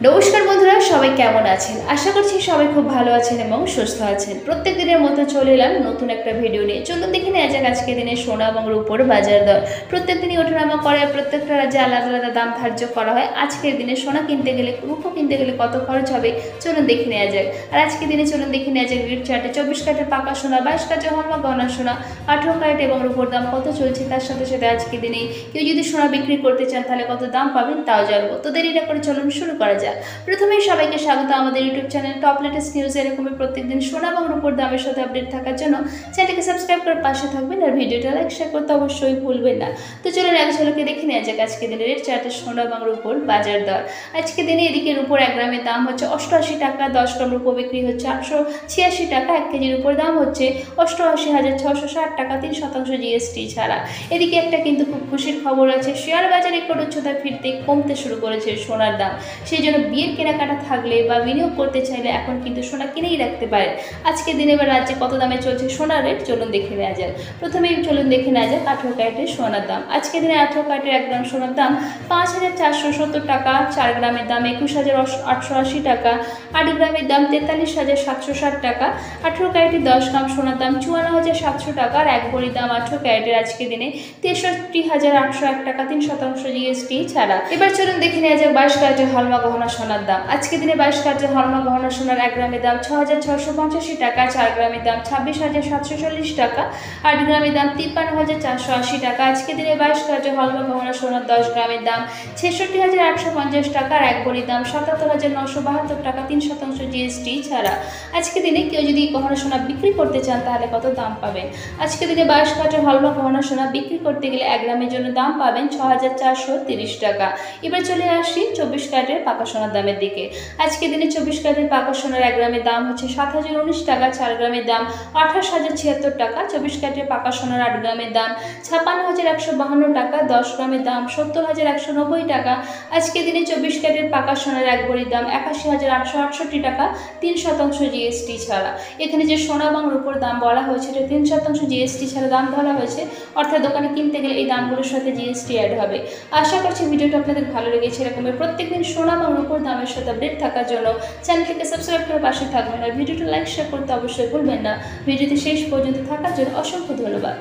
নমস্কার বন্ধুরা, সবাই কেমন আছেন? আশা করছি সবাই খুব ভালো আছেন এবং সুস্থ আছেন। প্রত্যেক দিনের মতো চলে এলাম নতুন একটা ভিডিও নিয়ে। চলুন দেখে নেওয়া যাক আজকে দিনে সোনা এবং রূপোর বাজার দর। প্রত্যেক দিনই ওঠানামা করে, প্রত্যেকটা রাজ্যে আলাদা আলাদা দাম ধার্য করা হয়। আজকের দিনে সোনা কিনতে গেলে, রূপো কিনতে গেলে কত খরচ হবে চলুন দেখে নেওয়া যাক। আর আজকের দিনে চলুন দেখে নেওয়া যাক রেট চার্টে 24 ক্যারেটের পাকা সোনা, 22 ক্যারেটের হলমার্ক গহনা সোনা, 18 ক্যারেট এবং রূপোর দাম কত চলছে, তার সাথে সাথে আজকে দিনে কেউ যদি সোনা বিক্রি করতে চান তাহলে কত দাম পাবেন তাও জানবো। তো দেরি না করে চলুন শুরু করা যাক। প্রথমেই সবাইকে স্বাগত আমাদের YouTube channel top latest news. এরকমই প্রত্যেকদিন সোনা এবং রূপোর দামের সাথে আপডেট থাকার জন্য চ্যানেলকে সাবস্ক্রাইব করে পাশে থাকবেন আর ভিডিওটা লাইক শেয়ার করতে অবশ্যই ভুলবেন না। তো চলুন এক ঝলকে দেখে নেওয়া যাক আজকে দিনের রেট চার্টে সোনা এবং রূপোর বাজার দর। আজকে দিনে এদিকে রূপোর 1 গ্রামের দাম হচ্ছে 88 টাকা, 10 গ্রাম রূপো বিক্রি হচ্ছে 886 টাকা, 1 কেজির উপর দাম হচ্ছে 88,660 টাকা, 3% জিএসটি ছাড়া। এদিকে একটা কিন্তু খুব খুশির খবর আছে, শেয়ার বাজারে রেকর্ড উচ্চতায় ফিরতে কমতে শুরু করেছে সোনার দাম। সেই জন্য বিয়ের কেনাকাটা থাকলে বা বিনিয়োগ করতে চাইলে এখন কিন্তু সোনা কিনেই রাখতে পারেন। আজকে দিনে বা রাজ্যে কত দামে চলছে সোনার রেট চলুন দেখে নেওয়া যাক। প্রথমেই চলুন দেখে নেওয়া যাক 18 ক্যারেটের সোনার দাম। আজকে দিনে 18 ক্যারেটের 1 গ্রাম সোনার দাম 5,470 টাকা, 4 গ্রামের দাম 21,880 টাকা, 8 গ্রামের দাম 43,760 টাকা, 18 ক্যারেটের 10 গ্রাম সোনার দাম 54,700 টাকা, আর 1 ভরির দাম 18 ক্যারেটের আজকে দিনে 63,801 টাকা, 3% জিএসটি ছাড়া। এবার চলুন দেখে নেওয়া যাক 22 ক্যারেটের হলমার্ক গহনা সোনার দাম। আজকে দিনে 22 ক্যারেটের হলমার্ক গহনা সোনার 1 গ্রামের দাম 6,685 টাকা, 4 গ্রামের দাম 26,740 টাকা, 8 গ্রামের দাম 53,480 টাকা। আজকে দিনে 22 ক্যারেটের হলমার্ক গহনা সোনার 10 গ্রামের দাম 66,850 টাকা, আর 1 ভরির দাম 77,972 টাকা, 3% জিএসটি ছাড়া। আজকে দিনে কেউ যদি গহনা সোনা বিক্রি করতে চান তাহলে কত দাম পাবেন? আজকে দিনে 22 ক্যারেটের হলমার্ক গহনা সোনা বিক্রি করতে গেলে 1 গ্রামের জন্য দাম পাবেন 6,430 টাকা। এবার চলে আসি 24 ক্যারেটের পাকা সোনার দামের দিকে। আজকে দিনে 24 ক্যারেটের পাকা সোনার 1 গ্রামের দাম হচ্ছে 7,019 টাকা, 4 গ্রামের দাম 28,076 টাকা, 24 ক্যারেটের পাকা সোনার 8 গ্রামের দাম 56,152 টাকা, 10 গ্রামের দাম 70,190 টাকা। আজকে দিনে 24 ক্যারেটের পাকা সোনার 1 ভরির দাম 81,868 টাকা, 3% জিএসটি ছাড়া। এখানে যে সোনা এবং রূপোর দাম বলা হয়েছে এটা 3% জিএসটি ছাড়া দাম ধরা হয়েছে, অর্থাৎ দোকানে কিনতে গেলে এই দামগুলোর সাথে জিএসটি অ্যাড হবে। আশা করছি ভিডিওটা আপনাদের ভালো লেগেছে। এরকমের প্রত্যেকদিন সোনা এবং রূপোর দামের সাথে আপডেট থাকার জন্য চ্যানেলটিকে সাবস্ক্রাইব করে পাশে থাকবেন আর ভিডিওটা লাইক শেয়ার করতে অবশ্যই ভুলবেন না। ভিডিওতে শেষ পর্যন্ত থাকার জন্য অসংখ্য ধন্যবাদ।